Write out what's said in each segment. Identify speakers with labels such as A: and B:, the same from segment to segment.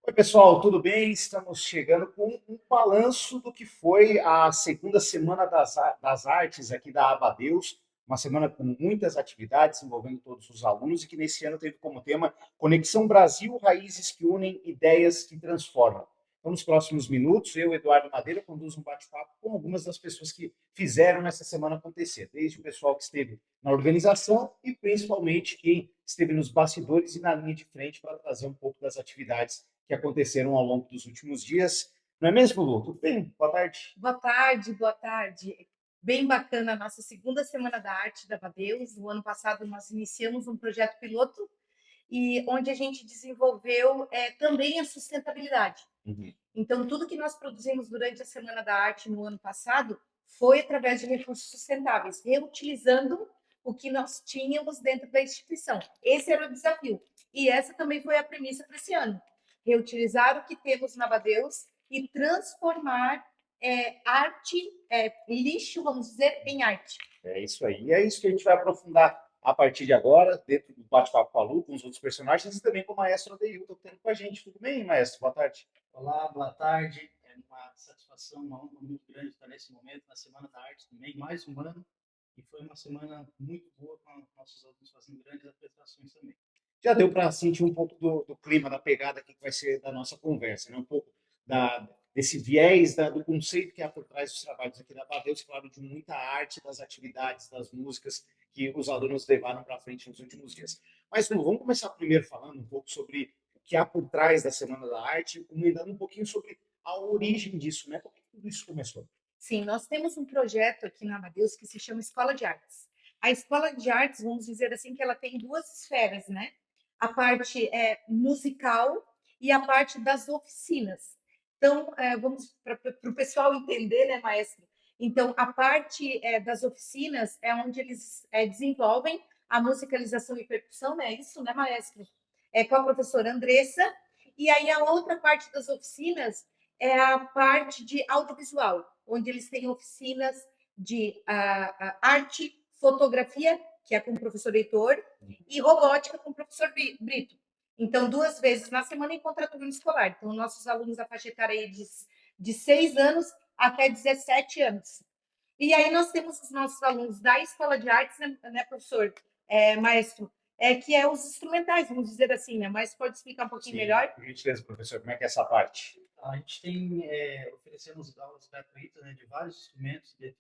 A: Oi, pessoal, tudo bem? Estamos chegando com um balanço do que foi a segunda semana das artes aqui da Abadeus, uma semana com muitas atividades envolvendo todos os alunos e que nesse ano teve como tema Conexão Brasil, Raízes que Unem, Ideias que Transformam. Então, nos próximos minutos, eu, Eduardo Madeira, conduzo um bate-papo com algumas das pessoas que fizeram essa semana acontecer, desde o pessoal que esteve na organização e principalmente quem esteve nos bastidores e na linha de frente para trazer um pouco das atividades que aconteceram ao longo dos últimos dias. Não é mesmo, Lu? Tudo bem? Boa tarde.
B: Boa tarde, boa tarde. Bem bacana a nossa segunda Semana da Arte da Badeus. O ano passado nós iniciamos um projeto piloto e onde a gente desenvolveu também a sustentabilidade.
A: Uhum.
B: Então, tudo que nós produzimos durante a Semana da Arte no ano passado foi através de recursos sustentáveis, reutilizando o que nós tínhamos dentro da instituição. Esse era o desafio. E essa também foi a premissa para esse ano. Reutilizar o que temos na Badeus e transformar arte, lixo, vamos dizer, em arte.
A: É isso aí. E é isso que a gente vai aprofundar a partir de agora, dentro do bate-papo com a Lu, com os outros personagens e também com o maestro Adeilton, que está com a gente. Tudo bem, maestro? Boa tarde.
C: Olá, boa tarde. É uma satisfação, uma honra muito grande estar nesse momento, na Semana da Arte também, mais um ano. E foi uma semana muito boa com nossos alunos fazendo grandes apresentações também.
A: Já deu para sentir um pouco do clima, da pegada aqui que vai ser da nossa conversa, né? Um pouco desse viés, do conceito que há por trás dos trabalhos aqui da Badeus, claro, de muita arte, das atividades, das músicas que os alunos levaram para frente nos últimos dias. Mas Lu, vamos começar primeiro falando um pouco sobre o que há por trás da Semana da Arte, comentando um pouquinho sobre a origem disso, né? Como que tudo isso começou?
B: Sim, nós temos um projeto aqui na Amadeus que se chama Escola de Artes. A Escola de Artes, vamos dizer assim, que ela tem duas esferas, né? A parte musical e a parte das oficinas. Então, vamos para o pessoal entender, né, maestro? Então, a parte das oficinas é onde eles desenvolvem a musicalização e percussão, né? Isso, né, maestro? É com a professora Andressa. E aí, a outra parte das oficinas é a parte de audiovisual, onde eles têm oficinas de arte, fotografia, que é com o professor Heitor, e robótica com o professor Brito. Então, duas vezes na semana em contraturno escolar. Então, nossos alunos da faixa etária aí de 6 anos até 17 anos. E aí nós temos os nossos alunos da Escola de Artes, né professor, maestro, que é os instrumentais, vamos dizer assim, né? Mas pode explicar um pouquinho
A: Sim,
B: melhor?
A: por gentileza, professor, como é que é essa parte?
C: A gente tem, oferecemos aulas gratuitas, né, de vários instrumentos, de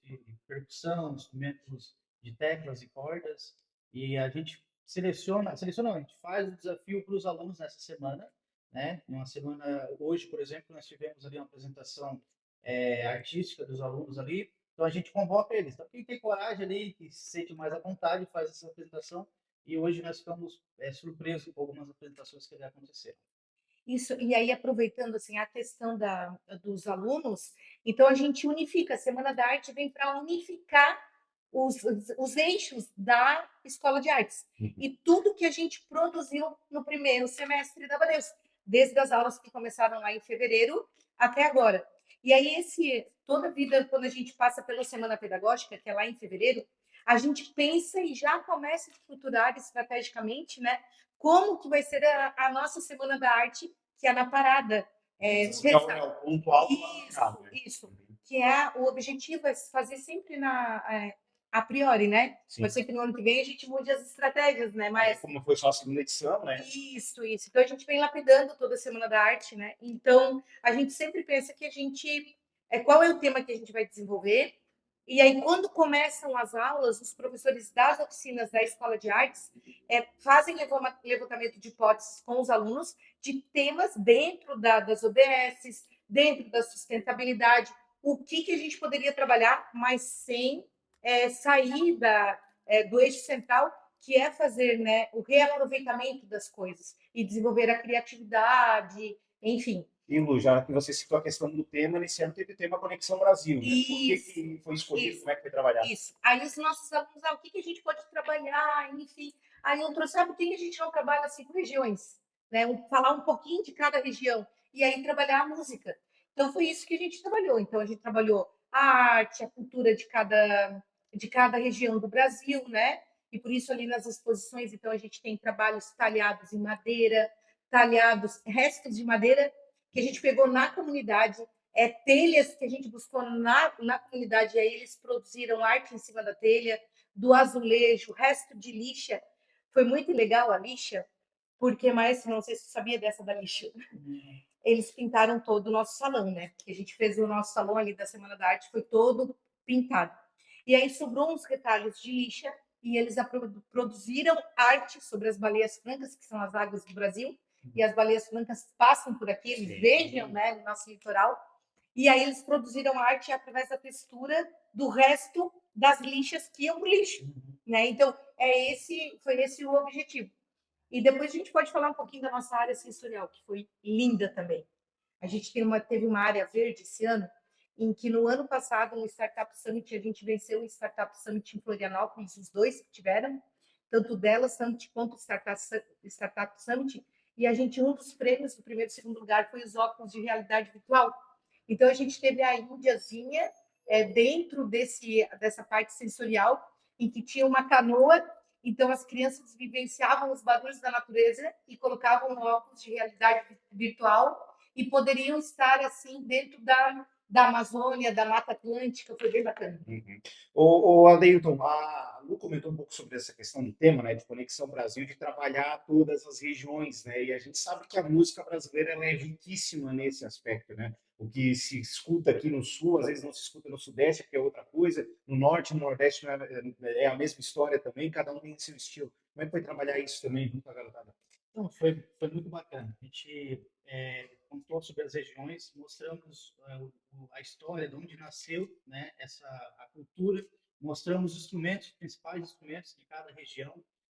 C: percussão, instrumentos de teclas e cordas, e a gente seleciona, não, a gente faz o desafio para os alunos nessa semana, né? Uma semana, hoje, por exemplo, nós tivemos ali uma apresentação artística dos alunos ali, então a gente convoca eles. Então, quem tem coragem ali, que se sente mais à vontade, faz essa apresentação, e hoje nós ficamos surpresos com algumas apresentações que ali aconteceram.
B: Isso, e aí aproveitando assim a questão dos alunos, então a gente unifica, a Semana da Arte vem para unificar os eixos da Escola de Artes e tudo que a gente produziu no primeiro semestre da Badeus, desde as aulas que começaram lá em fevereiro até agora. E aí toda a vida quando a gente passa pela Semana Pedagógica, que é lá em fevereiro, a gente pensa e já começa a estruturar estrategicamente, né? Como que vai ser a nossa Semana da Arte, que é na parada.
A: Esse é o ponto alto lá no final,
B: Isso,
A: né?
B: isso. Que é o objetivo é fazer sempre a priori, né? Pode
A: Sim.
B: ser que no ano que vem a gente mude as estratégias, né?
A: Aí,
B: Mas
A: como foi só a segunda edição, né?
B: isso. Então a gente vem lapidando toda a Semana da Arte, né? Então a gente sempre pensa que a gente qual é o tema que a gente vai desenvolver. E aí, quando começam as aulas, os professores das oficinas da Escola de Artes fazem levantamento de hipóteses com os alunos de temas dentro das OBS, dentro da sustentabilidade, o que a gente poderia trabalhar, mas sem sair do eixo central, que é fazer, né, o reaproveitamento das coisas e desenvolver a criatividade, enfim.
A: E Lu, já que você citou a questão do tema, nesse ano teve o tema Conexão Brasil, né? Por
B: Isso,
A: que foi escolhido?
B: isso,
A: Como é que foi trabalhado?
B: isso. Aí os nossos alunos, o que a gente pode trabalhar, enfim. Aí eu trouxe, por que a gente não trabalha 5 regiões? Né? Falar um pouquinho de cada região e aí trabalhar a música. Então foi isso que a gente trabalhou. Então a gente trabalhou a arte, a cultura de cada região do Brasil, né? E por isso ali nas exposições, então a gente tem trabalhos talhados em madeira, talhados, restos de madeira que a gente pegou na comunidade, telhas que a gente buscou na comunidade, e aí eles produziram arte em cima da telha, do azulejo, resto de lixa. Foi muito legal a lixa, porque, Maestro, não sei se você sabia dessa da lixa, eles pintaram todo o nosso salão, né? Que a gente fez o nosso salão ali da Semana da Arte, foi todo pintado. E aí sobrou uns retalhos de lixa e eles produziram arte sobre as baleias francas, que são as águas do Brasil, e as baleias francas passam por aqui, eles vejam, né, no nosso litoral. E aí eles produziram arte através da textura do resto das lixas que iam para o lixo, né? Então, foi esse o objetivo. E depois a gente pode falar um pouquinho da nossa área sensorial, que foi linda também. A gente teve uma área verde esse ano, em que no ano passado, no Startup Summit, a gente venceu o Startup Summit em Florianópolis, os dois que tiveram, tanto dela Summit quanto o Startup Summit, e a gente, um dos prêmios do primeiro e segundo lugar foi os óculos de realidade virtual. Então, a gente teve a Índiazinha dentro dessa parte sensorial, em que tinha uma canoa, então as crianças vivenciavam os barulhos da natureza e colocavam óculos de realidade virtual e poderiam estar assim dentro da Amazônia, da Mata Atlântica, foi bem bacana.
A: O Adeilton, a Lu comentou um pouco sobre essa questão do tema, né, de Conexão Brasil, de trabalhar todas as regiões, né, e a gente sabe que a música brasileira ela é riquíssima nesse aspecto, né, o que se escuta aqui no Sul, às vezes não se escuta no Sudeste, que é outra coisa, no Norte e no Nordeste é a mesma história também, cada um tem seu estilo. Como é que foi trabalhar isso também junto com a garotada?
C: Então, foi muito bacana. A gente contou sobre as regiões, mostramos a história de onde nasceu, né, a cultura, mostramos os instrumentos, os principais instrumentos de cada região,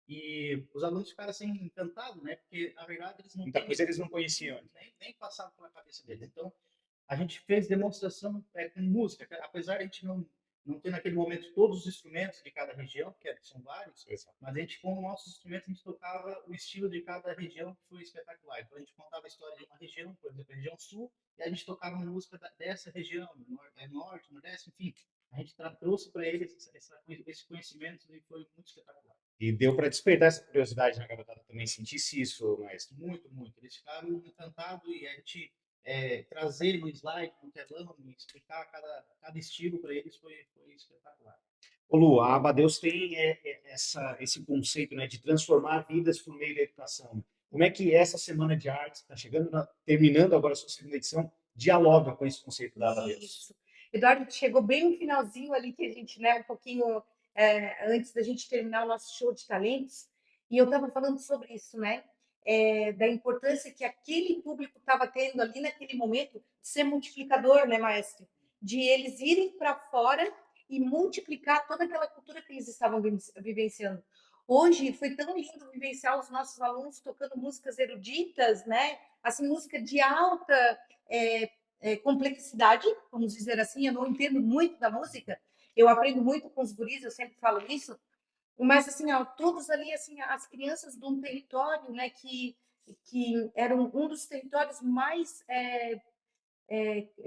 C: e os alunos ficaram assim encantados, né, porque na verdade eles não
A: Muita
C: têm
A: coisa eles não conheciam.
C: nem passado pela cabeça deles. Então, a gente fez demonstração com música, apesar de a gente não ter naquele momento todos os instrumentos de cada região, são vários, mas a gente, com os nossos instrumentos, a gente tocava o estilo de cada região, que foi espetacular. Então, a gente contava a história de uma região, por exemplo, a região sul, e a gente tocava música dessa região, norte, nordeste, enfim. A gente trouxe para eles esse conhecimento e foi muito espetacular.
A: E deu para despertar essa curiosidade na garotada também, sentisse isso, Maestro?
C: Muito, muito. Eles ficaram encantados e a gente trazer no slide, no telão, explicar cada estilo para eles foi espetacular.
A: Ô Lu, a Abadeus tem esse conceito, né, de transformar vidas por meio da educação. Como é que essa Semana de Artes, está chegando, terminando agora a sua segunda edição, dialoga com esse conceito da Abadeus?
B: Isso. Eduardo, chegou bem no finalzinho ali que a gente, né, um pouquinho antes da gente terminar o nosso show de talentos, e eu estava falando sobre isso, né, da importância que aquele público estava tendo ali naquele momento de ser multiplicador, né, maestro? De eles irem para fora e multiplicar toda aquela cultura que eles estavam vivenciando. Hoje foi tão lindo vivenciar os nossos alunos tocando músicas eruditas, né? Assim, música de alta complexidade, vamos dizer assim. Eu não entendo muito da música, eu aprendo muito com os guris, eu sempre falo isso, mas assim, ó, todos ali, assim, as crianças de um território, né, que eram um dos territórios mais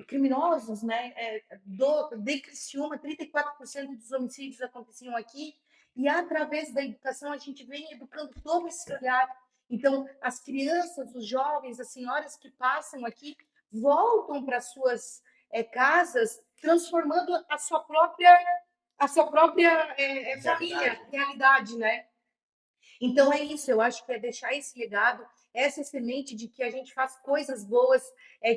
B: criminosos, né, de Criciúma, 34% dos homicídios aconteciam aqui, e através da educação a gente vem educando todo esse olhar. Então, as crianças, os jovens, as senhoras que passam aqui voltam para suas casas, transformando a sua própria família, realidade, né? Então é isso, eu acho que é deixar esse legado, essa semente de que a gente faz coisas boas,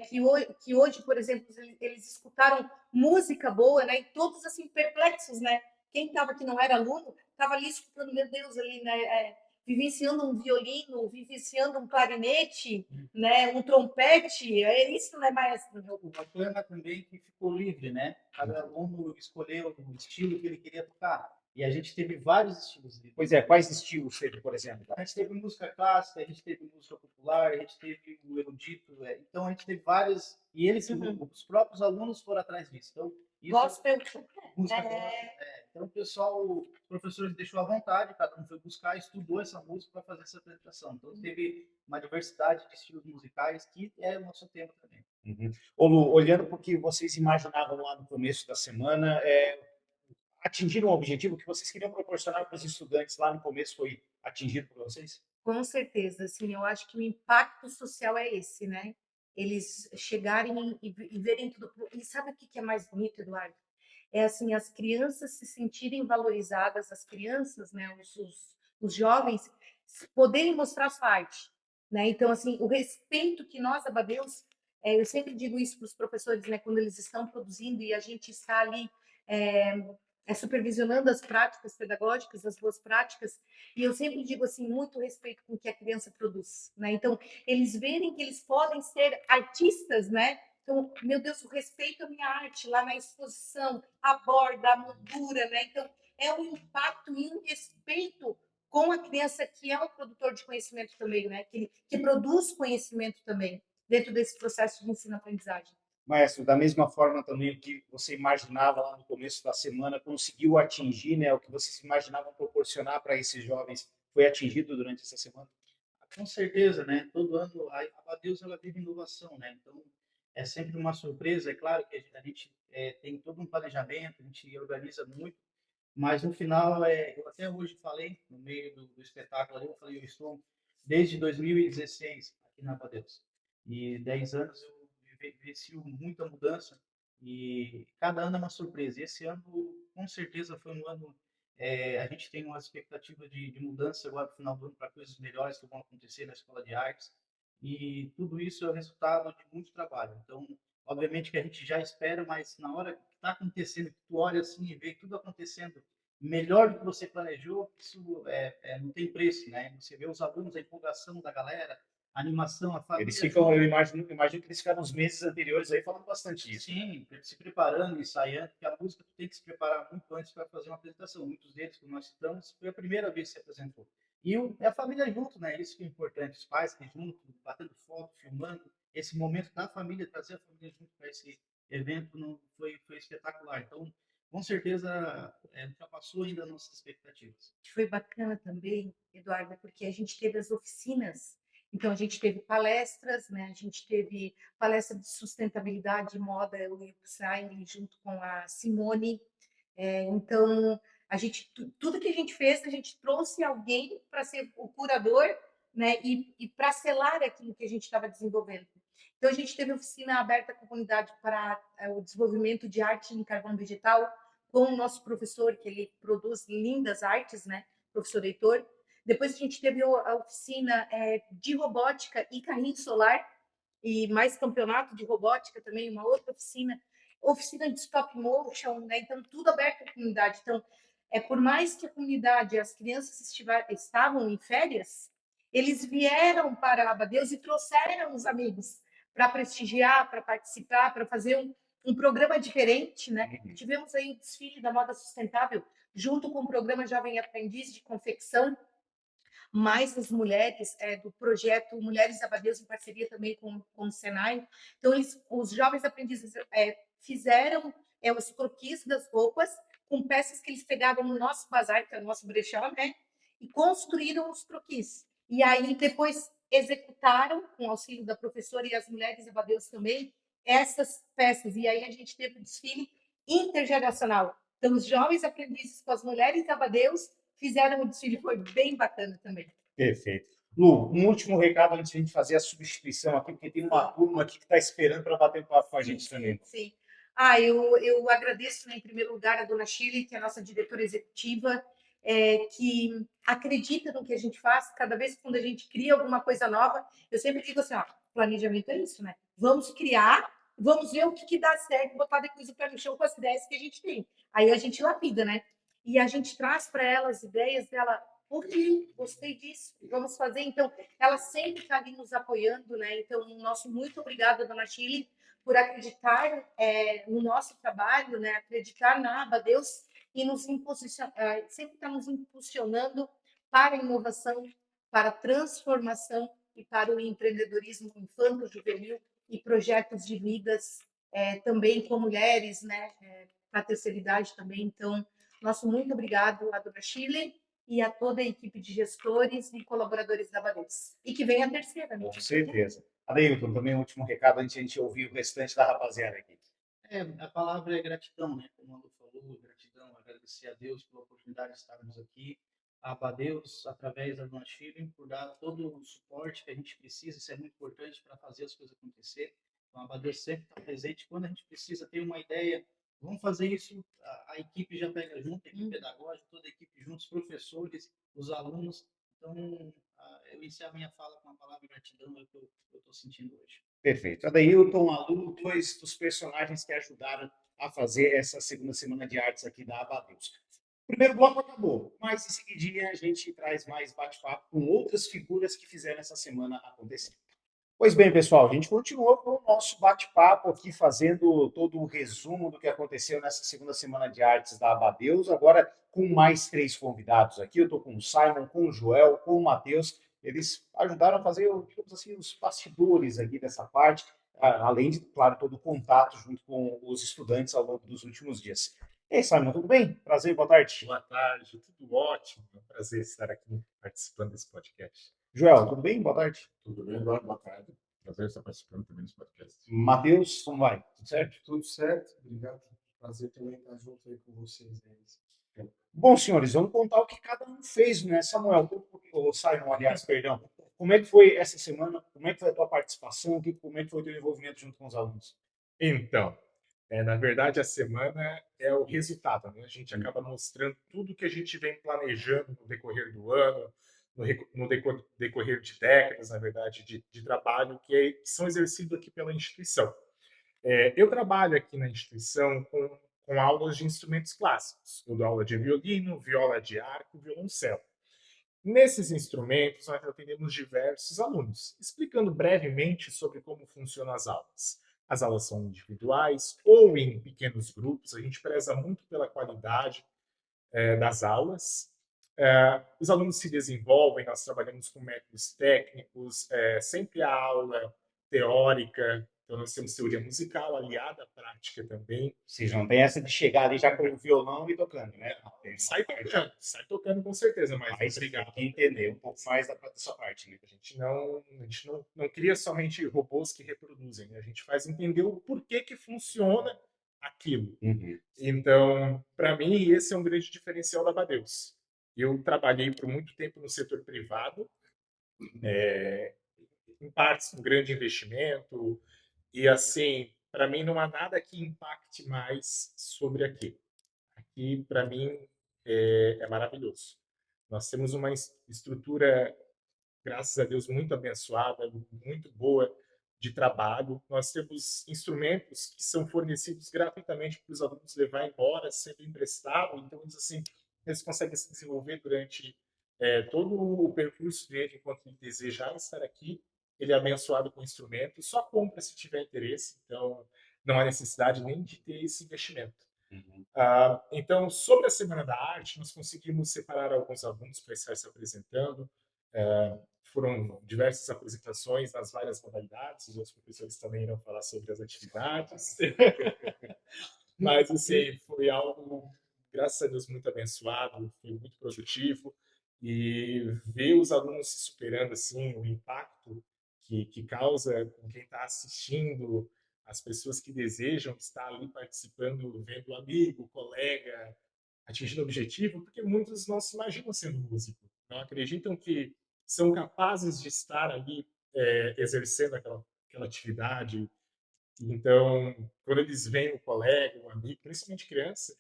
B: que hoje, por exemplo, eles escutaram música boa, né? E todos assim perplexos, né? Quem estava que não era aluno, estava ali escutando, meu Deus, ali, né? Vivenciando um violino, vivenciando um clarinete, né? Um trompete, é isso, né, maestro?
C: O bacana também que ficou livre, né? Cada aluno escolheu o estilo que ele queria tocar. E a gente teve vários estilos livres.
A: Pois é, quais estilos teve, por exemplo?
C: A gente teve música clássica, a gente teve música popular, a gente teve o erudito. Então a gente teve várias. E eles, os próprios alunos foram atrás disso. Então, isso
B: Gospel.
C: música gospel. Então o pessoal, os professores deixou à vontade, cada um foi buscar, estudou essa música para fazer essa apresentação. Então teve uma diversidade de estilos musicais que é o nosso tema também.
A: Ô Lu, olhando para o que vocês imaginavam lá no começo da semana, atingiram o objetivo que vocês queriam proporcionar para os estudantes lá no começo, foi atingido por vocês?
B: Com certeza, assim, eu acho que o impacto social é esse, né? Eles chegarem e verem tudo. E sabe o que que é mais bonito, Eduardo? É assim, as crianças se sentirem valorizadas, as crianças, né, os jovens, poderem mostrar sua arte, né? Então, assim, o respeito que nós, abadeus, eu sempre digo isso para os professores, né, quando eles estão produzindo e a gente está ali é, supervisionando as práticas pedagógicas, as boas práticas, e eu sempre digo assim, muito respeito com o que a criança produz, né? Então, eles verem que eles podem ser artistas, né? Então, meu Deus, o respeito à minha arte lá na exposição, a borda, a moldura, né? Então, é um impacto e um respeito com a criança que é um produtor de conhecimento também, né? Que produz conhecimento também dentro desse processo de ensino-aprendizagem.
A: Maestro, da mesma forma também o que você imaginava lá no começo da semana, conseguiu atingir, né? O que vocês imaginavam proporcionar para esses jovens foi atingido durante essa semana?
C: Com certeza, né? Todo ano a Abadeus ela vive inovação, né? Então é sempre uma surpresa. É claro que a gente tem todo um planejamento, a gente organiza muito, mas no final eu até hoje falei no meio do espetáculo, ali, eu falei eu estou desde 2016 aqui na Abadeus e 10 anos eu vivencio muita mudança e cada ano é uma surpresa. E esse ano com certeza foi um ano a gente tem uma expectativa de mudança agora no final do ano para coisas melhores que vão acontecer na Escola de Artes. E tudo isso é o resultado de muito trabalho. Então, obviamente que a gente já espera, mas na hora que está acontecendo, que tu olha assim e vê tudo acontecendo melhor do que você planejou, isso não tem preço, né? Você vê os alunos, a empolgação da galera, a animação, a
A: Eles
C: família
A: ficam,
C: junto.
A: eu imagino que eles ficaram nos meses anteriores aí falando bastante disso, né?
C: Sim, se preparando, ensaiando, porque a música tu tem que se preparar muito antes para fazer uma apresentação. Muitos deles, como nós citamos, foi a primeira vez que se apresentou. E é a família junto, né? Isso que é importante, os pais que junto, batendo foto, filmando. Esse momento da família, trazer a família junto para esse evento não foi espetacular. Então, com certeza, ultrapassou ainda nossas expectativas.
B: Que foi bacana também, Eduardo, porque a gente teve as oficinas. Então, a gente teve palestras, né? A gente teve palestra de sustentabilidade e moda, eu e o Psy, junto com a Simone. Então, tudo que a gente fez, a gente trouxe alguém para ser o curador, né? E para selar aquilo que a gente estava desenvolvendo. Então, a gente teve oficina aberta à comunidade para o desenvolvimento de arte em carvão vegetal, com o nosso professor, que ele produz lindas artes, né? Professor Heitor. Depois a gente teve a oficina de robótica e carrinho solar, e mais campeonato de robótica também, uma outra oficina de stop motion, né? Então, tudo aberto à comunidade. Então, por mais que a comunidade, as crianças estavam em férias, eles vieram para Abadeus e trouxeram os amigos para prestigiar, para participar, para fazer um programa diferente, né? Tivemos aí o desfile da moda sustentável junto com o programa Jovem Aprendiz de Confecção, mais as mulheres do projeto Mulheres Abadeus, em parceria também com o Senai. Então, os jovens aprendizes fizeram os croquis das roupas com peças que eles pegavam no nosso bazar, que é o nosso brechó, né? E construíram os croquis. E aí, depois, executaram, com o auxílio da professora e as mulheres Abadeus também, essas peças. E aí a gente teve um desfile intergeracional. Então, os jovens aprendizes com as mulheres Abadeus fizeram o desfile, foi bem bacana também.
A: Perfeito. Lu, um último recado antes de a gente fazer a substituição aqui, porque tem uma turma aqui que está esperando para bater um papo com a gente também.
B: Sim. Eu agradeço, né, em primeiro lugar, a dona Shirley, que é a nossa diretora executiva, que acredita no que a gente faz. Cada vez que quando a gente cria alguma coisa nova, eu sempre digo assim, ó, planejamento é isso, né? Vamos criar, vamos ver o que dá certo, botar depois o pé no chão com as ideias que a gente tem. Aí a gente lapida, né? E a gente traz para ela as ideias dela, gostei disso, vamos fazer. Então, ela sempre está ali nos apoiando, né? Então, nosso muito obrigada, dona Shirley, por acreditar no nosso trabalho, né? Acreditar na Abadeus e sempre está nos impulsionando para a inovação, para a transformação e para o empreendedorismo infanto-juvenil e projetos de vidas também com mulheres, né? Para a terceira idade também. Então, nosso muito obrigado à dona Shirley e a toda a equipe de gestores e colaboradores da Abadeus. E que venha a terceira, né?
A: Com certeza. Adeilton, também um último recado antes de a gente ouvir o restante da rapaziada aqui.
C: A palavra é gratidão, né? Como o Lu falou, gratidão, agradecer a Deus pela oportunidade de estarmos aqui. a Abadeus, através da Dona Shirley, por dar todo o suporte que a gente precisa. Isso é muito importante para fazer as coisas acontecer. Então, a Abadeus sempre está presente. Quando a gente precisa ter uma ideia, vamos fazer isso, a equipe já pega junto, a equipe pedagógica, toda a equipe junto, os professores, os alunos. Então, eu encerro minha fala com uma palavra de gratidão, é o que eu estou sentindo hoje.
A: Perfeito. Adailton, Alu, dois dos personagens que ajudaram a fazer essa segunda semana de artes aqui da Abadeus. O primeiro bloco acabou, mas em seguidinha a gente traz mais bate-papo com outras figuras que fizeram essa semana acontecer. Pois bem, pessoal, a gente continuou com o nosso bate-papo aqui, fazendo todo o resumo do que aconteceu nessa segunda semana de artes da Abadeus, agora com mais 3 convidados aqui. Eu estou com o Simon, com o Joel, com o Matheus. Eles ajudaram a fazer, digamos assim, os bastidores aqui dessa parte, além de, claro, todo o contato junto com os estudantes ao longo dos últimos dias. E aí, Simon, tudo bem? Prazer, boa tarde.
D: Boa tarde, tudo ótimo. É um prazer estar aqui participando desse podcast.
A: Joel, tudo bem? Boa tarde.
D: Tudo bem, Eduardo? Boa tarde. Prazer estar participando também desse podcast.
A: Matheus, como vai? Tudo certo?
E: Tudo certo, obrigado. Prazer também estar junto aí com vocês.
A: Bom, senhores, vamos contar o que cada um fez, né? Samuel, ou Simon, aliás, perdão. Como é que foi essa semana? Como é que foi a tua participação? Como é que foi o teu envolvimento junto com os alunos?
D: Então, na verdade, a semana é o resultado, né? A gente acaba mostrando tudo que a gente vem planejando no decorrer do ano, no decorrer de décadas, na verdade, de trabalho que são exercidos aqui pela instituição. Eu trabalho aqui na instituição com aulas de instrumentos clássicos. Eu dou aula de violino, viola de arco e violoncelo. Nesses instrumentos, nós atendemos diversos alunos, explicando brevemente sobre como funcionam as aulas. As aulas são individuais ou em pequenos grupos, a gente preza muito pela qualidade das aulas. Os alunos se desenvolvem, nós trabalhamos com métodos técnicos, sempre a aula teórica, então nós temos teoria musical aliada à prática também.
A: Vocês não tem essa de chegar ali já com o violão e tocando, né?
D: Sai tocando com certeza, mas
A: obrigado. Tem que entender um pouco mais dessa parte, né?
D: A gente não cria somente robôs que reproduzem, né? A gente faz entender o porquê que funciona aquilo.
A: Uhum.
D: Então, para mim, esse é um grande diferencial da Abadeus. Eu trabalhei por muito tempo no setor privado, em partes com grande investimento, e assim, para mim não há nada que impacte mais sobre aquilo. Aqui, para mim, é maravilhoso. Nós temos uma estrutura, graças a Deus, muito abençoada, muito boa de trabalho. Nós temos instrumentos que são fornecidos gratuitamente para os alunos levar embora, sendo emprestado. Então, assim, eles conseguem se desenvolver durante todo o percurso dele, enquanto ele desejar estar aqui. Ele é abençoado com instrumentos, só compra se tiver interesse. Então, não há necessidade nem de ter esse investimento.
A: Uhum.
D: Então, sobre a Semana da Arte, nós conseguimos separar alguns alunos para estar se apresentando. Foram diversas apresentações nas várias modalidades, os outros professores também irão falar sobre as atividades. Mas, assim, foi algo, graças a Deus, muito abençoado, foi muito produtivo. E ver os alunos se superando, assim, o impacto que causa com quem está assistindo, as pessoas que desejam estar ali participando, vendo o amigo, o colega, atingindo o objetivo, porque muitos não se imaginam sendo músico, não acreditam que são capazes de estar ali exercendo aquela atividade. Então, quando eles veem o colega, o amigo, principalmente criança,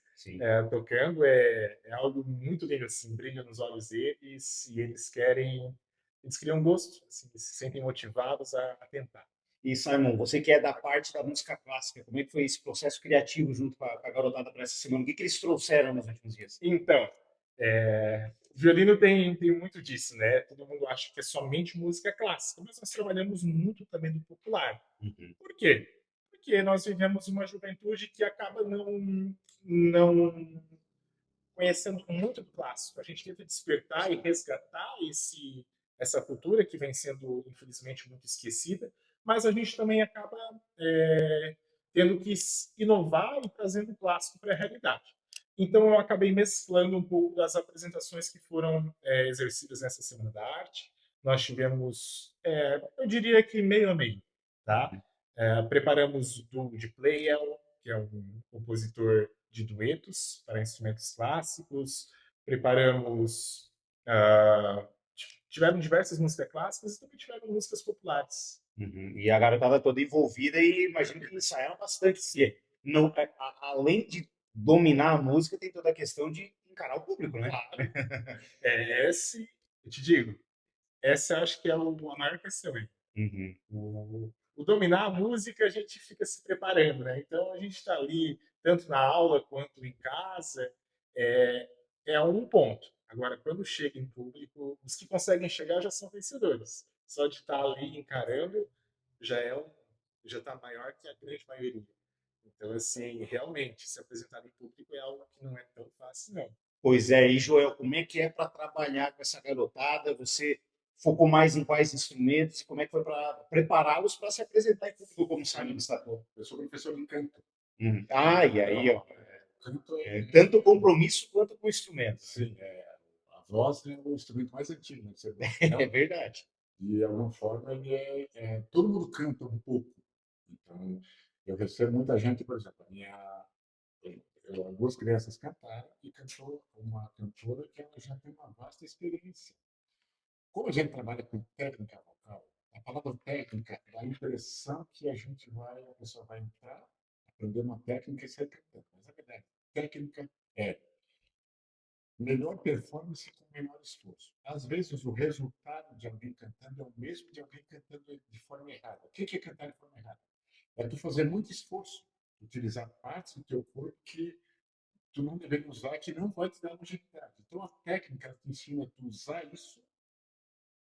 D: tocando, é algo muito lindo, assim, brilha nos olhos deles e eles criam gosto, assim, eles se sentem motivados a tentar.
A: E, Simon, você que é da parte da música clássica, como é que foi esse processo criativo junto com a garotada para essa semana? O que eles trouxeram nos últimos dias?
D: Então, o violino tem muito disso, né? Todo mundo acha que é somente música clássica, mas nós trabalhamos muito também do popular.
A: Uhum.
D: Por quê? Porque nós vivemos uma juventude que acaba não conhecendo muito do clássico. A gente tenta despertar e resgatar essa cultura que vem sendo, infelizmente, muito esquecida, mas a gente também acaba tendo que inovar e trazendo o clássico para a realidade. Então, eu acabei mesclando um pouco das apresentações que foram exercidas nessa Semana da Arte. Nós tivemos, eu diria que meio a meio, tá? Preparamos o de Pleyel, que é um compositor de duetos para instrumentos clássicos. Preparamos Ah, tiveram diversas músicas clássicas e também tiveram músicas populares.
A: Uhum. E a garotada toda envolvida e imagino que ensaiaram bastante, porque não, além de dominar a música, tem toda a questão de encarar o público, né?
D: Claro. Esse, eu te digo, essa eu acho que é a maior questão aí.
A: Uhum.
D: O dominar a música, a gente fica se preparando, né? Então a gente está ali, tanto na aula quanto em casa, é, é um ponto. Agora, quando chega em público, os que conseguem chegar já são vencedores. Só de estar ali encarando já já está maior que a grande maioria. Então, assim, realmente, se apresentar em público é algo que não é tão fácil, não.
A: Pois é, e Joel, como é que é para trabalhar com essa garotada? Você focou mais em quais instrumentos? E como é que foi para prepará-los para se apresentar em público, como o Simon destacou?
E: Eu sou professor de canto.
A: Uhum. Ah, e aí, ó,
E: Canto
A: tanto compromisso quanto com o instrumento.
E: sim, a voz é o instrumento mais antigo, né, do ser humano,
A: É
E: né?
A: verdade.
E: De alguma forma, todo mundo canta um pouco. Então, eu recebo muita gente, por exemplo, duas crianças cantaram e cantou uma cantora que ela já tem uma vasta experiência. Como a gente trabalha com técnica vocal, a palavra técnica dá a impressão que a pessoa vai entrar, aprender uma técnica e sair cantando. Mas é verdade, técnica é melhor performance com menor esforço. Às vezes, o resultado de alguém cantando é o mesmo de alguém cantando de forma errada. O que é cantar de forma errada? É tu fazer muito esforço, utilizar partes do teu corpo que tu não deveria usar, que não vai te dar longevidade. Então, a técnica ela te ensina a tu usar isso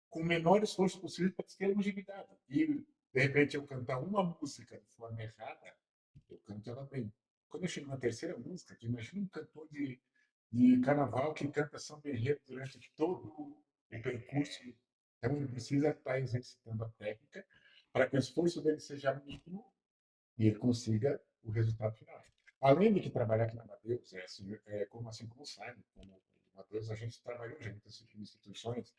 E: com o menor esforço possível para ter longevidade. E, de repente, eu cantar uma música de forma errada, eu canto ela bem. Quando eu chego na terceira música, tu imagina um cantor de carnaval que canta samba enredo durante todo o percurso. Então, ele precisa estar exercitando a técnica para que o esforço dele seja mínimo e ele consiga o resultado final. Além de que trabalhar aqui na Amadeus, como assim como o Simon, como o Matheus, a gente trabalhou juntos em instituições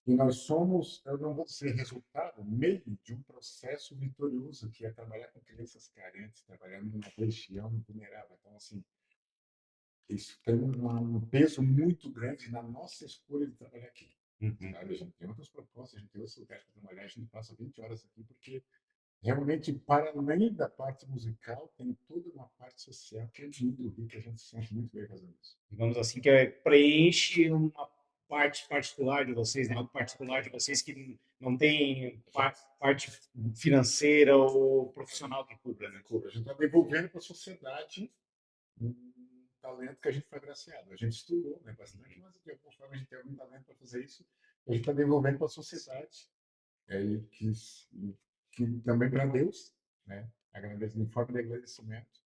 E: e nós somos, eu não vou dizer resultado, meio de um processo vitorioso, que é trabalhar com crianças carentes, trabalhando numa região vulnerável. Então, assim, isso tem um peso muito grande na nossa escolha de trabalhar aqui.
A: Uhum.
E: Sabe? A gente tem outras propostas, a gente tem outros lugares para trabalhar, a gente passa 20 horas aqui, porque realmente, para além da parte musical, tem toda uma parte social que é muito rica, a gente se sente muito bem fazendo isso.
A: Digamos assim, que preenche uma parte particular de vocês, né? Algo particular de vocês que não tem parte financeira ou profissional que cubra, né?
E: A gente está devolvendo para a sociedade um talento que a gente foi agraciado. A gente estudou, né, bastante, mas de alguma forma a gente tem algum talento para fazer isso. A gente está devolvendo para a sociedade. E que também para Deus, né? Agradeço em forma de agradecimento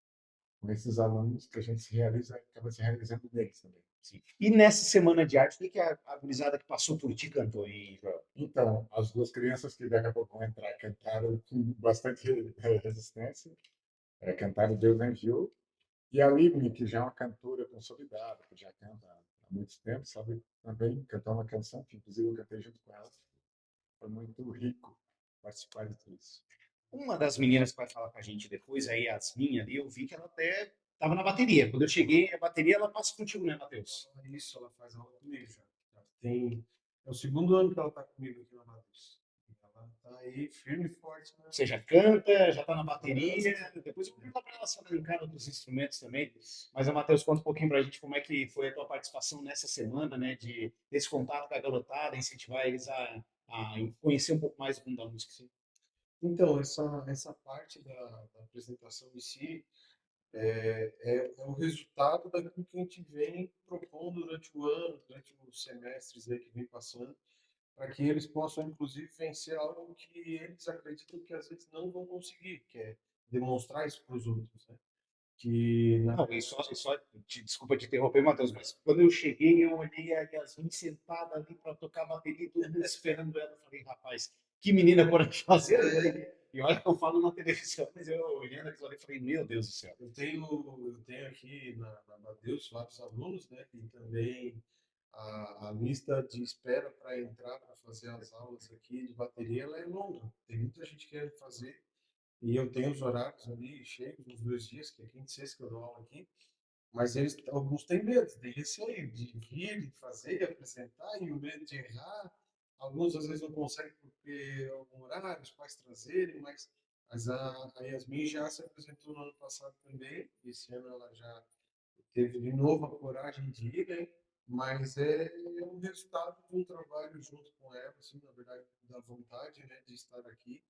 E: com esses alunos que a gente se realiza, acaba se realizando neles também.
A: Sim. E nessa semana de arte, o que que a gurizada que passou por ti cantou aí, Joel?
E: Então, as duas crianças que daqui a pouco vão entrar cantaram com bastante resistência, cantaram Deus Enviou. E a Livni, que já é uma cantora consolidada, que já canta há muito tempo, sabe também cantar uma canção que, inclusive, eu cantei junto com ela. Foi muito rico participar de tudo isso.
A: Uma das meninas que vai falar com a gente depois, a Yasmin ali, eu vi que ela até estava na bateria. Quando eu cheguei, a bateria ela passa contigo, né, Matheus?
E: Isso, ela faz aula comigo já. É o segundo ano que ela está comigo aqui na Matheus. Ela está aí firme e forte, né?
A: Você já canta, já está na bateria. Depois eu vou perguntar para ela se ela brincar outros instrumentos também. Mas, Matheus, conta um pouquinho para a gente como é que foi a tua participação nessa semana, né? Desse contato com a garotada, incentivar eles a conhecer um pouco mais do mundo da música.
E: Então, essa parte da apresentação em si é o resultado daquilo que a gente vem propondo durante o ano, durante os semestres aí que vem passando, para que eles possam, inclusive, vencer algo que eles acreditam que às vezes não vão conseguir, que é demonstrar isso para os outros, né? Que na
A: Não, desculpa te interromper, Matheus, mas quando eu cheguei, eu olhei a Yasmin sentada ali para tocar bateria e todo mundo esperando ela. Eu falei, rapaz, que menina corajosa. E olha que eu falo na televisão, mas eu olhando aquilo ali, falei, meu Deus do céu.
E: eu tenho aqui na Amadeus vários alunos, né? E também a lista de espera para entrar para fazer as aulas aqui de bateria ela é longa. Tem muita gente querendo fazer e eu tenho os horários ali cheios nos 2 dias, que é quinta e sexta que eu dou aula aqui.
F: Mas eles, alguns têm medo, têm receio de vir, de fazer, de apresentar, e o medo de errar. Alguns às vezes não conseguem porque algum horário, os pais trazerem, mas a Yasmin já se apresentou no ano passado também. Esse ano ela já teve de novo a coragem de ir, né? Mas é um resultado de um trabalho junto com ela, assim, na verdade, da vontade, né, de estar aqui.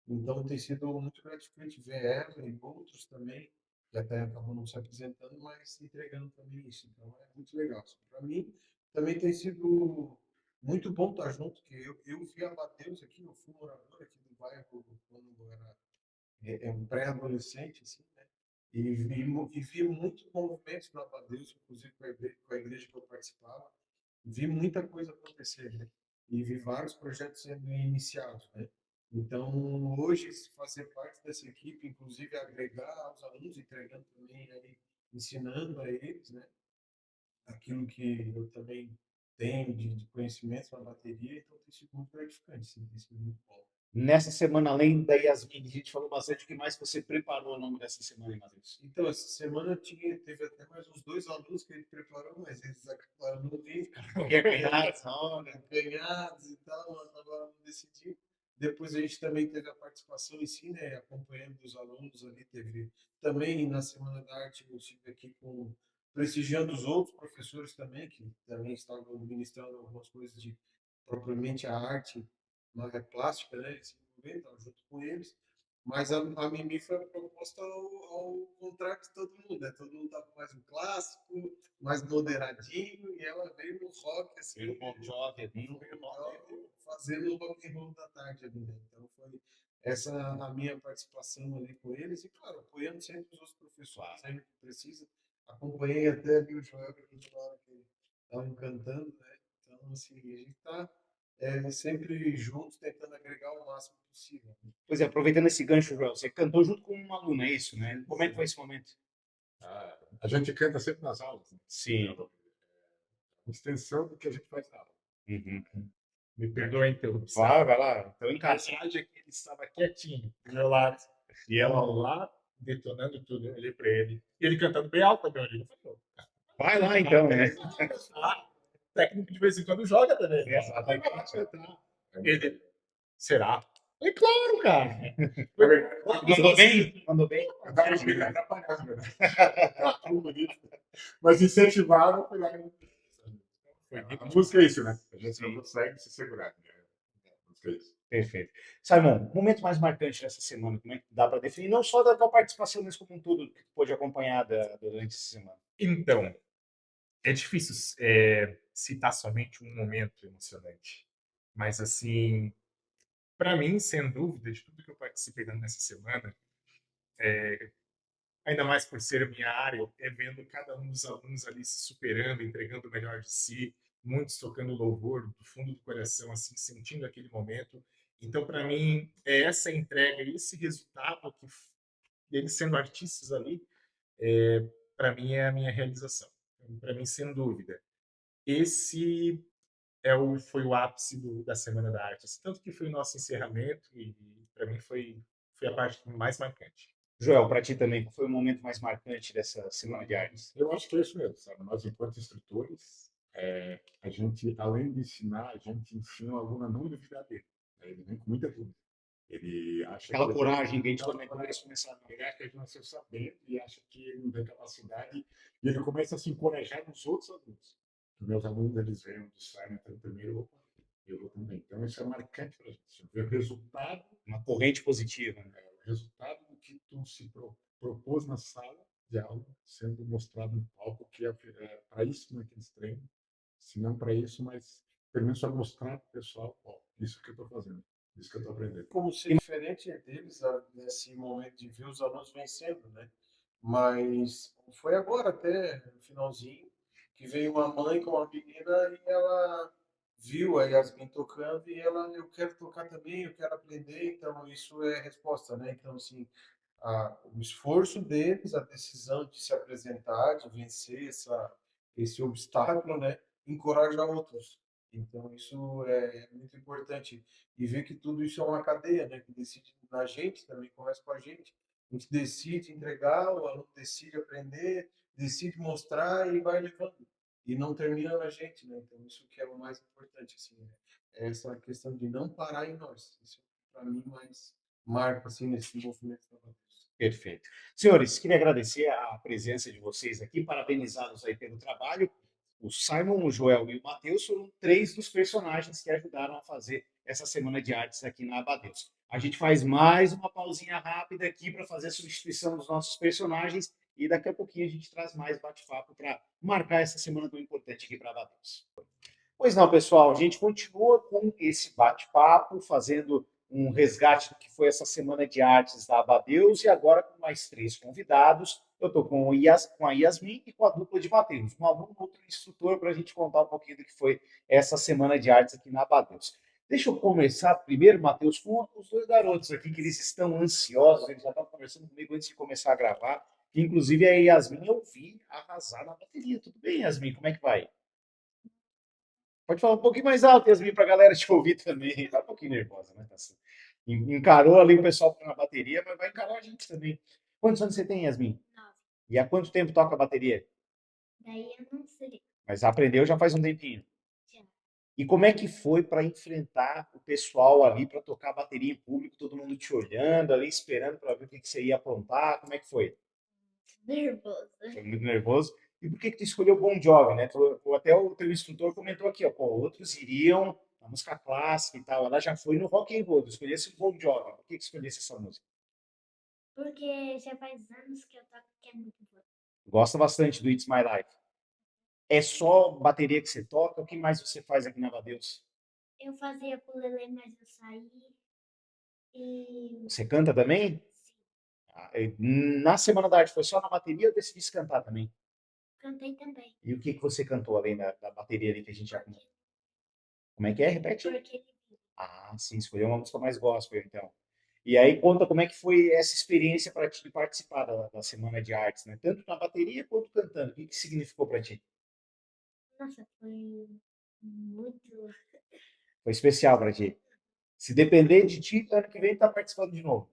F: Então tem sido muito gratificante ver ela e outros também, que até acabam não se apresentando, mas entregando também isso. Então é muito legal. Para mim também tem sido muito bom estar junto, que eu vi a Mateus aqui, eu fui morador aqui do bairro quando eu era um pré-adolescente, assim, né? E vi muitos movimentos na Abadeus, inclusive com a igreja que eu participava, vi muita coisa acontecer, né? E vi vários projetos sendo iniciados, né? Então, hoje, fazer parte dessa equipe, inclusive agregar aos alunos, entregando também aí, ensinando a eles, né? Aquilo que eu também tenho de conhecimento na bateria, então tem sido muito gratificante, sim, tem sido muito bom.
A: Nessa semana, além da Yasmin, a gente falou bastante o que mais você preparou ao longo dessa semana, Matheus.
F: Então, essa semana teve até mais uns 2 alunos que ele preparou, mas eles acabaram não vindo,
A: Quer ganhar essa hora?
F: ganhados e tal, acabaram não decidindo. Depois a gente também teve a participação em si, né, acompanhando os alunos ali, teve também na Semana da Arte, eu estive aqui prestigiando os outros professores também, que também estavam ministrando algumas coisas de propriamente a arte, plástica, né, esse envolvendo, junto com eles. Mas a Mimi foi a proposta ao contrário de todo mundo, né? Todo mundo estava mais no clássico, mais moderadinho, e ela veio no rock, assim,
A: Veio no Bon Jovi ali.
F: fazendo o rock and roll da tarde ali, né? Então foi essa a minha participação ali com eles, e claro, apoiando sempre os outros professores, sempre que precisa. Acompanhei até ali o Joel, que na hora que estavam cantando, né? Então, assim, a gente está sempre juntos, tentando agregar o máximo possível.
A: Pois é, aproveitando esse gancho, Joel, você cantou junto com um aluno, é isso, né? Como é que foi esse momento?
E: A gente canta sempre nas aulas, né?
A: Sim.
E: Uma extensão do que a gente faz na aula.
A: Uhum.
D: Me perdoa a interrupção.
A: Vai lá. Então, em
D: A
A: casa.
D: verdade é que ele estava quietinho do meu lado. E ela lá detonando tudo, eu olhei pra ele. E ele cantando bem alto na minha orelha. Eu falei, "Ô,
A: Vai lá, então, né?
D: ah, o técnico de vez em quando joga também.
A: Exatamente.
D: Ele, será? É claro, cara.
A: Mandou bem? Mandou bem?
E: Mas incentivaram foi lá. A música é isso, né? A gente
A: Sim.
E: não consegue se segurar. Né? A música é isso.
A: Perfeito. Simon, momento mais marcante dessa semana, como é que dá para definir? Não só da tua participação, mas como um todo que tu pôde acompanhar durante essa semana.
D: Então, é difícil citar somente um momento emocionante. Mas, assim, para mim, sem dúvida, de tudo que eu participei nessa semana, ainda mais por ser a minha área, é vendo cada um dos alunos ali se superando, entregando o melhor de si, muitos tocando louvor do fundo do coração, assim, sentindo aquele momento. Então, para mim, é essa entrega, esse resultado que eles sendo artistas ali, para mim é a minha realização. Para mim, sem dúvida, esse foi o ápice da Semana da Arte. Assim, tanto que foi o nosso encerramento e para mim foi a parte mais marcante.
A: Joel, para ti também, qual foi o momento mais marcante dessa Semana de Artes?
E: Eu acho que é isso mesmo, sabe? Nós, enquanto instrutores, a gente, além de ensinar, a gente ensina o aluno a não duvidar dele. Né? Ele vem com muita dúvida. Ele acha
A: Aquela
E: que
A: coragem que a gente comentou no começo.
E: ele acha que ele nasceu sabendo e acha que ele não tem capacidade e ele começa a se encorajar nos outros alunos. Os meus alunos, eles veem do Simon entrando primeiro, opa, eu vou também. Então, isso é marcante para a gente. Ver o resultado,
A: Uma corrente positiva. Né?
E: o resultado do que tu se propôs na sala de aula sendo mostrado no palco, que é para isso né, que eles treinam, se não para isso, mas pelo menos para mostrar para o pessoal, ó, isso que eu estou fazendo, isso que eu estou aprendendo.
F: Como ser diferente deles nesse momento de ver os alunos vencendo, né? Mas foi agora até, no finalzinho, que veio uma mãe com uma menina e ela viu a Yasmin tocando e ela, eu quero tocar também, eu quero aprender, então isso é resposta, né? Então, assim, o esforço deles, a decisão de se apresentar, de vencer esse obstáculo, né? Encoraja outros. Então, isso é muito importante. E ver que tudo isso é uma cadeia, né? Que decide na gente, também começa com a gente. A gente decide entregar, o aluno decide aprender, decide mostrar e vai levando. E não termina na gente, né? Então, isso que é o mais importante, assim, né? É essa questão de não parar em nós. Isso, para mim, mais marca, assim, nesse movimento da Badeus.
A: Perfeito. Senhores, queria agradecer a presença de vocês aqui, parabenizá-los aí pelo trabalho. O Simon, o Joel e o Matheus foram 3 dos personagens que ajudaram a fazer essa semana de artes aqui na Abadeus. A gente faz mais uma pausinha rápida aqui para fazer a substituição dos nossos personagens e daqui a pouquinho a gente traz mais bate-papo para marcar essa semana tão importante aqui para a Abadeus. Pois não, pessoal, a gente continua com esse bate-papo, fazendo um resgate do que foi essa semana de artes da Abadeus e agora com mais 3 convidados. Eu estou com a Yasmin e com a dupla de Matheus, um aluno, outro instrutor, para a gente contar um pouquinho do que foi essa semana de artes aqui na Abadeus. Deixa eu começar primeiro, Matheus, com os 2 garotos aqui, que eles estão ansiosos, eles já estavam conversando comigo antes de começar a gravar, que inclusive a Yasmin eu vi arrasar na bateria. Tudo bem, Yasmin? Como é que vai? Pode falar um pouquinho mais alto, Yasmin, para a galera te ouvir também. Tá um pouquinho nervosa, né? Tá assim. Encarou ali o pessoal na bateria, mas vai encarar a gente também. Quantos anos você tem, Yasmin?
G: 9.
A: E há quanto tempo toca a bateria?
G: Daí eu não sei.
A: Mas aprendeu já faz um tempinho.
G: Já.
A: E como é que foi para enfrentar o pessoal ali para tocar a bateria em público, todo mundo te olhando ali, esperando para ver o que que você ia aprontar? Como é que foi?
G: Nervoso.
A: Foi muito nervoso. E por que que tu escolheu Bon Jovi, né? Até o teu instrutor comentou aqui, ó, pô, outros iriam na música clássica e tal. Ela já foi no rock and roll, tu escolhesse o Bon Jovi. Por que que escolhesse essa música?
G: Porque já faz anos que eu toco que é muito bom.
A: Gosta bastante do It's My Life. É só bateria que você toca? O que mais você faz aqui na Abadeus?
G: Eu fazia ukulele, mas eu saí. E
A: Você canta também?
G: sim,
A: Na Semana da Arte foi só na bateria ou decidisse cantar também?
G: cantei também.
A: E o que que você cantou além da bateria ali que a gente já
G: Porque,
A: comentou? Como é que é? Repete.
G: porque ele viu.
A: Ah, sim, escolheu uma música mais gospel, então. E aí conta como é que foi essa experiência para ti participar da Semana de Artes, né? Tanto na bateria quanto cantando. O que que significou para ti?
G: Nossa, foi muito.
A: Foi especial para ti. Se depender de ti, ano que vem tá participando de novo.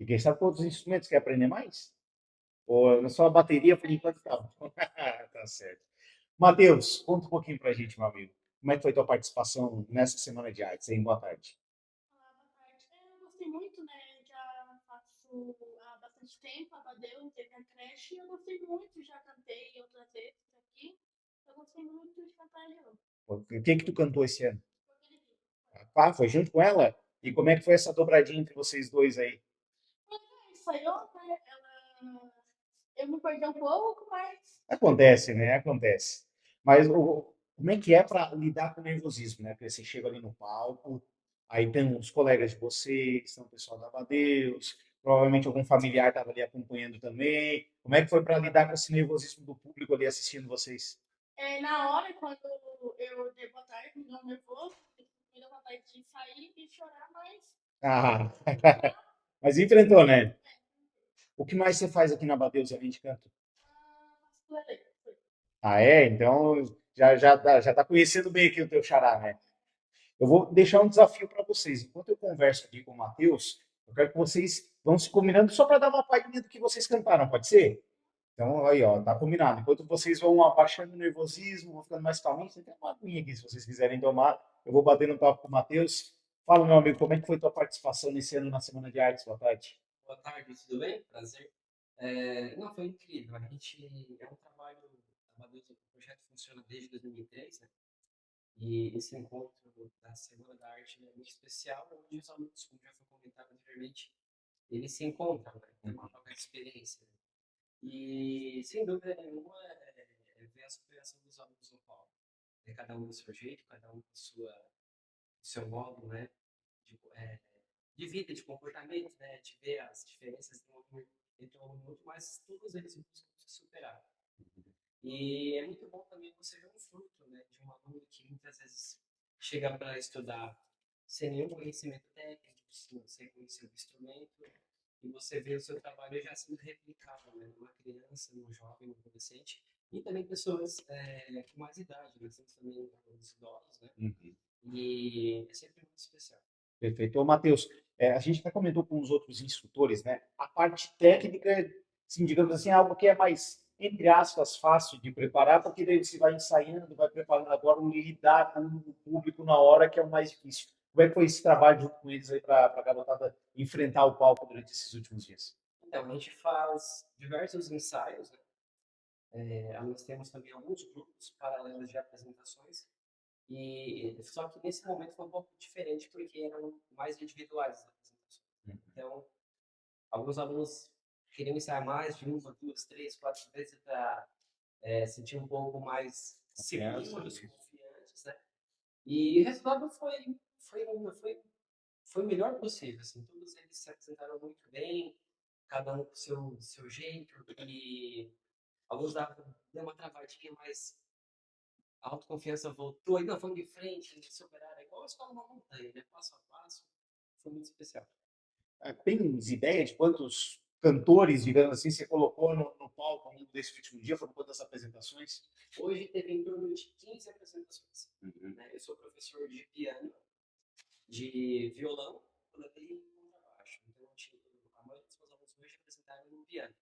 A: E quem sabe com outros instrumentos quer aprender mais? Ou na sua bateria, por enquanto, tá bom. Tá certo. Matheus, conta um pouquinho pra gente, meu amigo. Como é que foi tua participação nessa Semana de Artes, hein? Boa tarde.
H: Olá, boa tarde. Eu gostei muito, né? Já faço há bastante tempo, a Badeu, teve a creche, e eu gostei muito, já cantei outras vezes aqui. Eu gostei muito de cantar de novo.
A: O que que tu cantou esse ano?
H: Porque ele viu.
A: Ah, foi junto com ela? E como é que foi essa dobradinha entre vocês dois aí?
H: Mas ensaiou, né? Eu me perdi um pouco, mas
A: Acontece, né? Acontece. Mas como é que é para lidar com o nervosismo, né? Porque você chega ali no palco, aí tem os colegas de vocês, tem o pessoal da Abadeus, provavelmente algum familiar estava ali acompanhando também. Como é que foi para lidar com esse nervosismo do público ali assistindo vocês?
H: na hora, quando eu dei boa tarde, me deu um nervoso, me deu vontade de sair e chorar, mas
A: Ah, mas enfrentou, né? O que mais você faz aqui na Abadeus além de canto?
H: mas foi.
A: Ah, é? Então já tá conhecendo bem aqui o teu xará, né? Eu vou deixar um desafio para vocês. Enquanto eu converso aqui com o Matheus, eu quero que vocês vão se combinando só para dar uma palhinha do que vocês cantaram, pode ser? Então, aí, ó, tá combinado. Enquanto vocês vão abaixando o nervosismo, vão ficando mais calminhos, tem uma aguinha aqui, se vocês quiserem tomar. Eu vou bater no papo com o Matheus. Fala, meu amigo, como é que foi tua participação nesse ano na Semana de Artes? Boa tarde.
I: Boa tarde, tudo bem? Prazer. Não, foi incrível. A gente é um trabalho, o projeto funciona desde 2003, né? E esse encontro da Semana da Arte é muito especial, onde os alunos, como já foi comentado anteriormente, eles se encontram, né? Tem uma troca de experiência. E, sem dúvida nenhuma, ver a superação dos alunos no palco. Cada um do seu jeito, cada um do seu modo, né? De, de vida, de comportamento, né? De ver as diferenças entre um aluno e outro, mas todos eles buscam se superar. E é muito bom também você ver um fruto, né? De um aluno que muitas vezes chega para estudar sem nenhum conhecimento técnico, sem conhecer o instrumento, e você vê o seu trabalho já sendo replicado, né? Numa criança, num jovem, num adolescente, e também pessoas com mais idade, né? Temos também os idosos, né?
A: Uhum.
I: E é sempre muito especial.
A: Perfeito. Ô, Matheus, a gente até comentou com os outros instrutores, né? A parte técnica, assim, digamos assim, é algo que é mais, entre aspas, fácil de preparar, porque daí você vai ensaiando, vai preparando agora o lidar com o público na hora, que é o mais difícil. Como é que foi esse trabalho junto com eles aí para a garotada enfrentar o palco durante esses últimos dias?
I: Então, a gente faz diversos ensaios, né? Nós temos também alguns grupos paralelos de apresentações. E só que nesse momento foi um pouco diferente porque eram mais individuais as apresentações. Então, alguns alunos queriam ensaiar mais de uma, duas, três, quatro vezes para sentir um pouco mais seguros, confiantes, né? E o resultado foi o melhor possível, assim. Todos eles se apresentaram muito bem, cada um com o seu jeito, e alguns deu uma travadinha, mas a autoconfiança voltou, e não, foi de frente, superaram, igual a escola uma montanha, né? Passo a passo, foi muito especial.
A: Tens ideia de quantos cantores, digamos assim, você colocou no palco ao longo desse último dia? Foram quantas apresentações?
I: Hoje teve em torno de 15 apresentações. Né? Eu sou professor de piano, de violão, e contrabaixo. Então, a maioria dos meus alunos hoje apresentaram no piano.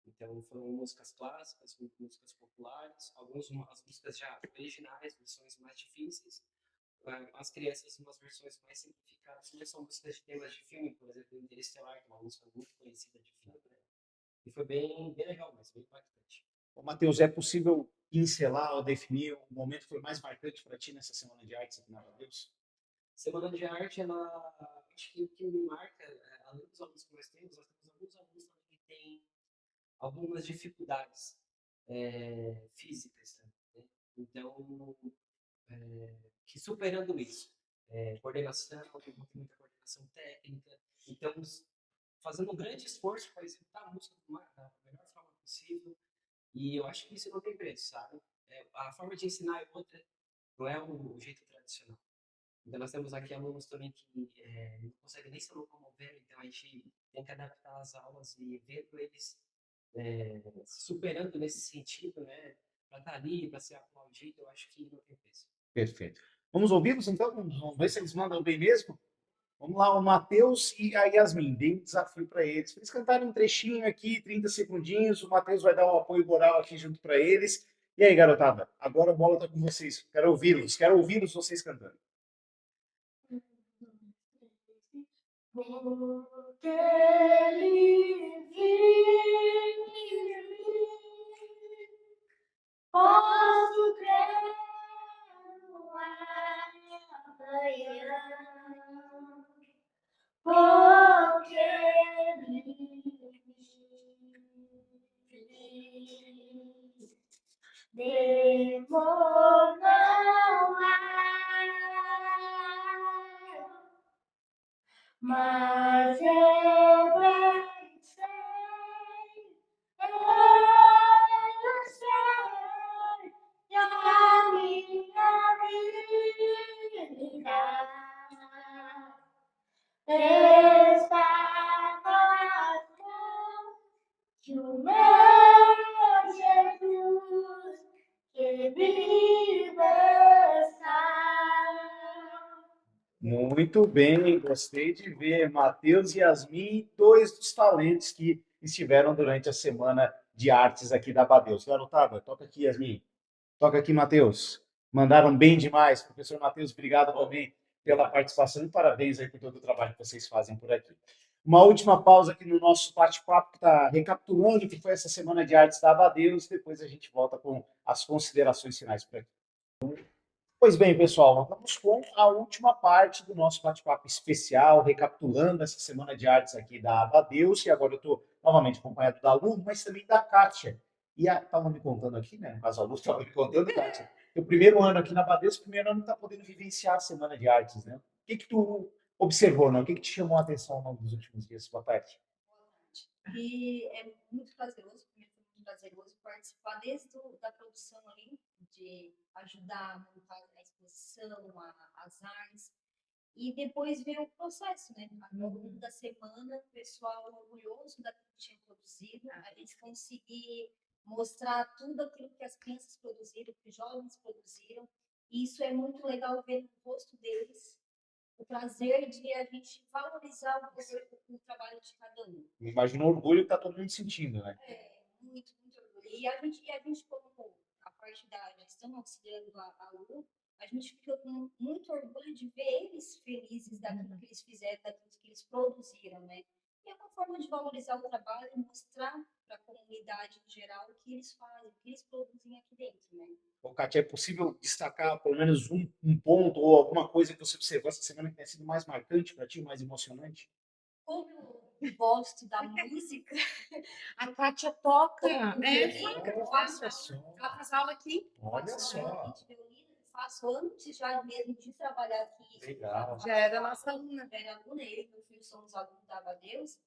I: Então, foram músicas clássicas, músicas populares, as músicas já originais, versões mais difíceis. As crianças, umas versões mais simplificadas, mas são músicas de temas de filme, por exemplo, Interestelar, que é uma música muito conhecida de filme, né? E foi bem legal, mas bem impactante.
A: Ô, Matheus, é possível pincelar ou definir o momento que foi mais marcante para ti nessa Semana de Artes aqui na Amadeus?
I: Semana de arte, acho que o que me marca, além dos alunos que nós temos alguns alunos também que têm algumas dificuldades físicas, né? Então, que superando isso, coordenação, muita coordenação técnica, então fazendo um grande esforço para executar a música da melhor forma possível, e eu acho que isso não tem preço, sabe? A forma de ensinar é outra, não é o jeito tradicional. Então, nós temos aqui alunos também que não conseguem nem se locomover, então a gente tem que adaptar as aulas e vendo eles se superando nesse sentido, né? Para estar ali, para ser aplaudido, eu acho que não tem preço.
A: Perfeito. Vamos ouvi-los então? Vamos ver se eles mandam bem mesmo? Vamos lá, o Matheus e a Yasmin. Dei um desafio para eles. Eles cantarem um trechinho aqui, 30 segundinhos. O Matheus vai dar um apoio moral aqui junto para eles. E aí, garotada? Agora a bola está com vocês. Quero ouvi-los vocês cantando.
G: Porque ele vive, posso crer no amanhã. Porque ele vive, demorou não há. Mas eu bem sei, eu sei que a minha vida está nas mãos de o meu Jesus, que vive está.
A: Muito bem, gostei de ver Matheus e Yasmin, dois dos talentos que estiveram durante a Semana de Artes aqui da Abadeus. Garotada, toca aqui, Yasmin. Toca aqui, Matheus. Mandaram bem demais. Professor Matheus, obrigado também pela participação e parabéns aí por todo o trabalho que vocês fazem por aqui. Uma última pausa aqui no nosso bate-papo, que está recapitulando o que foi essa Semana de Artes da Abadeus. Depois a gente volta com as considerações finais por aqui. Pois bem, pessoal, vamos com a última parte do nosso bate-papo especial, recapitulando essa Semana de Artes aqui da Abadeus, e agora eu estou novamente acompanhado da Lu, mas também da Kátia. E estava me contando aqui, né? No caso, a Lu estava me contando, Kátia. O primeiro ano aqui na Abadeus, o primeiro ano está podendo vivenciar a Semana de Artes, né? O que tu observou, né? O que te chamou a atenção ao longo dos últimos dias? Boa tarde.
B: E é muito prazeroso, para mim foi muito prazeroso participar desde da produção ali, de ajudar a montar a exposição, as artes, e depois ver o processo, né? Ao longo da semana, o pessoal orgulhoso daquilo que tinha produzido, a gente conseguir mostrar tudo aquilo que as crianças produziram, que os jovens produziram, e isso é muito legal ver no rosto deles,
J: o prazer de a gente valorizar o trabalho de cada um.
A: Imagina o orgulho que tá todo mundo sentindo, né?
J: Muito, muito orgulho. E a gente como a parte da gestão auxiliando a Lu, a gente fica com muito orgulho de ver eles felizes daquilo que eles fizeram, daquilo que eles produziram, né? E é uma forma de valorizar o trabalho e mostrar para a comunidade em geral o que eles fazem, o que eles produzem aqui dentro, né?
A: Bom, Kátia, é possível destacar pelo menos um ponto ou alguma coisa que você observou essa semana que tenha sido mais marcante para ti, mais emocionante?
J: Como eu gosto da música,
B: A Kátia toca,
J: eu faço
B: ela faz aula aqui.
A: Olha
J: faço aula
A: só.
J: de violino, faço antes já mesmo de trabalhar aqui.
A: Legal.
B: Já era nossa aluna.
J: Era aluna, ele e meu filho somos alunos da Abadeus.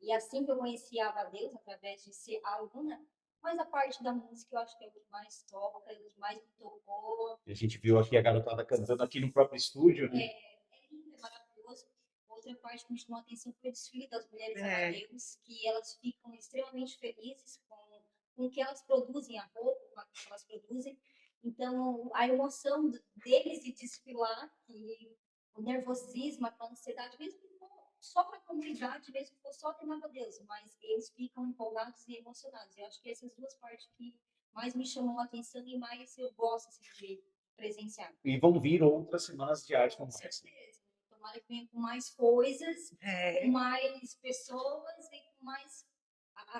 J: E assim que eu conheci a Abadeus, através de ser aluna, mas a parte da música eu acho que é o que mais toca, é o que mais me tocou.
A: A gente viu aqui a garotada cantando aqui no próprio estúdio, né?
J: É lindo, é maravilhoso. Outra parte que me chamou a atenção foi o desfile das mulheres
B: É.
J: Abadeus, que elas ficam extremamente felizes com o que elas produzem, a roupa, com a que elas produzem. Então, a emoção deles de desfilar, e o nervosismo, a ansiedade, mesmo que não só para a comunidade, mesmo que for só de Nova Deus, mas eles ficam empolgados e emocionados. Eu acho que essas duas partes que mais me chamam a atenção e mais eu gosto assim, de presenciar.
A: E vão vir outras semanas de arte como
J: Com
A: essa.
J: certeza. Tomara que venha com mais coisas,
B: É.
J: com mais pessoas e com mais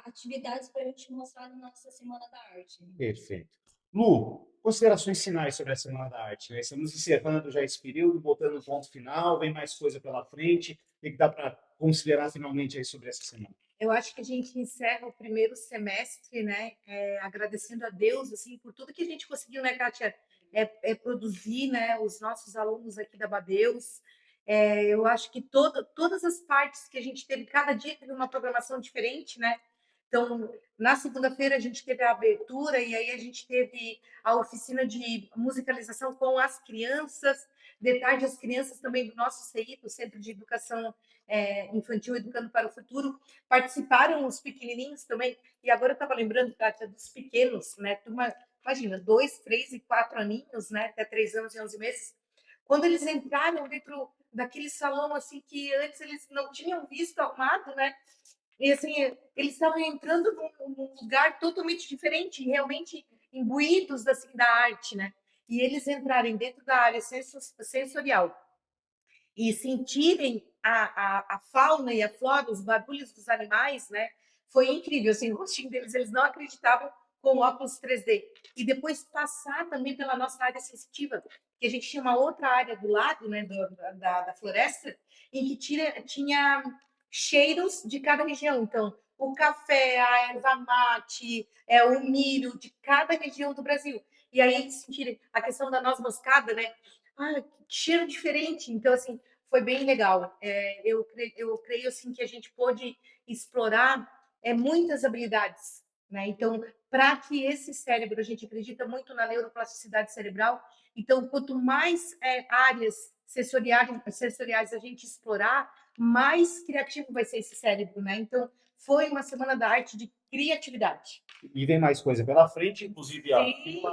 J: atividades para a gente mostrar na nossa Semana da Arte.
A: Perfeito. Lu, considerações finais sobre a Semana da Arte, né? Estamos encerrando já esse período, botando um ponto final, vem mais coisa pela frente. O que dá para considerar finalmente aí sobre essa semana?
B: Eu acho que a gente encerra o primeiro semestre, né, agradecendo a Deus, assim, por tudo que a gente conseguiu, né, Kátia, produzir, né, os nossos alunos aqui da Abadeus. Eu acho que todas as partes que a gente teve, cada dia teve uma programação diferente, né? Então, na segunda-feira a gente teve a abertura e aí a gente teve a oficina de musicalização com as crianças. De tarde, as crianças também do nosso CI, do Centro de Educação Infantil Educando para o Futuro, participaram os pequenininhos também. E agora eu estava lembrando, Kátia, dos pequenos, né? Turma, imagina, 2, 3 e 4 aninhos, né? Até 3 anos e 11 meses. Quando eles entraram dentro daquele salão assim que antes eles não tinham visto arrumado, né? E assim, eles estavam entrando num lugar totalmente diferente, realmente imbuídos assim, da arte, né? E eles entrarem dentro da área sensorial e sentirem a fauna e a flora, os barulhos dos animais, né? Foi incrível, assim, o rostinho deles, eles não acreditavam com óculos 3D. E depois passar também pela nossa área sensitiva, que a gente tinha uma outra área do lado, né, da floresta, em que tinha cheiros de cada região. Então, o café, a erva mate, o milho de cada região do Brasil. E aí eles sentirem a questão da noz moscada, né? Ah, que cheiro diferente. Então, assim, foi bem legal. Eu creio assim que a gente pôde explorar muitas habilidades, né? Então, para que esse cérebro, a gente acredita muito na neuroplasticidade cerebral, então, quanto mais áreas sensoriais a gente explorar, mais criativo vai ser esse cérebro, né? Então, foi uma semana da arte de criatividade.
A: E vem mais coisa pela frente, inclusive ó,
B: Sim.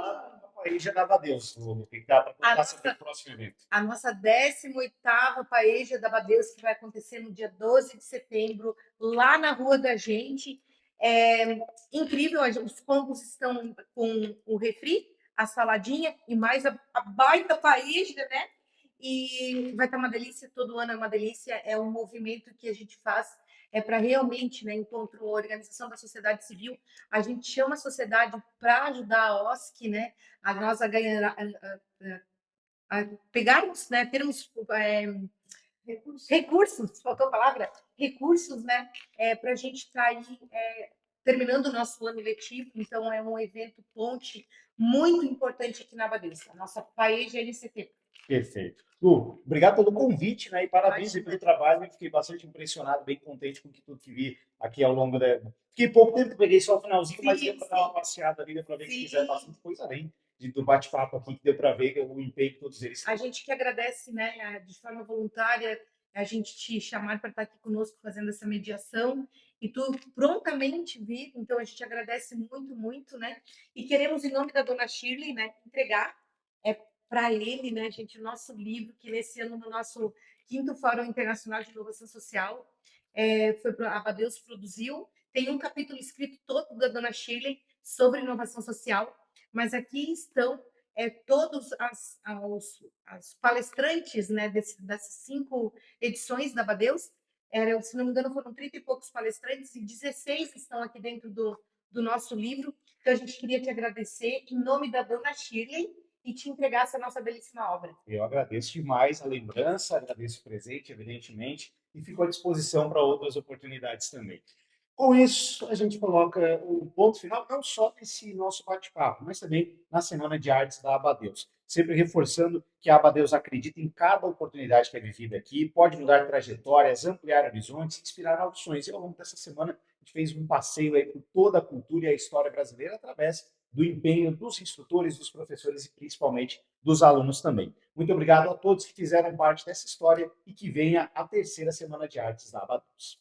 A: aí já dava Deus, o que dá para contar sobre o próximo evento.
B: A nossa 18ª Paeja da Abadeus, que vai acontecer no dia 12 de setembro, lá na Rua da Gente. É incrível, os combos estão com o refri, a saladinha e mais a baita paeja, né? E vai estar uma delícia, todo ano é uma delícia, é um movimento que a gente faz para realmente, né, enquanto organização da sociedade civil, a gente chama a sociedade para ajudar a OSC, né, a nós a ganhar, a pegarmos, né, termos recursos, faltou a palavra, recursos, né, para a gente estar aí terminando o nosso ano letivo. Então, é um evento ponte muito importante aqui na Abadeus, a nossa Paeja LCT.
A: Perfeito. Lu, obrigado pelo convite, né? E parabéns aí pelo trabalho. Eu fiquei bastante impressionado, bem contente com tudo que vi aqui ao longo da. Fiquei pouco tempo, peguei só o finalzinho, mas deu para dar uma passeada ali, deu para ver que fizeram bastante coisa além do bate-papo aqui, que deu para ver que o empenho de todos eles.
B: A gente que agradece, né, de forma voluntária, a gente te chamar para estar aqui conosco fazendo essa mediação e tu prontamente vir. Então, a gente agradece muito, muito, né? E queremos, em nome da dona Shirley, né, entregar para ele, né, gente, o nosso livro, que nesse ano, no nosso 5º Fórum Internacional de Inovação Social. A Abadeus produziu. Tem um capítulo escrito todo da dona Shirley sobre inovação social, mas aqui estão todos as palestrantes, né, dessas 5 edições da Abadeus. Se não me engano, foram 30 e poucos palestrantes e 16 estão aqui dentro do nosso livro. Então, a gente queria te agradecer em nome da dona Shirley e te entregar essa nossa belíssima obra.
A: Eu agradeço demais a lembrança, agradeço o presente, evidentemente, e fico à disposição para outras oportunidades também. Com isso, a gente coloca o ponto final, não só nesse nosso bate-papo, mas também na Semana de Artes da Abadeus. Sempre reforçando que a Abadeus acredita em cada oportunidade que é vivida aqui, pode mudar trajetórias, ampliar horizontes, inspirar novos sonhos. E ao longo dessa semana, a gente fez um passeio aí por toda a cultura e a história brasileira através do empenho dos instrutores, dos professores e principalmente dos alunos também. Muito obrigado a todos que fizeram parte dessa história e que venha a terceira Semana de Artes da Abadeus.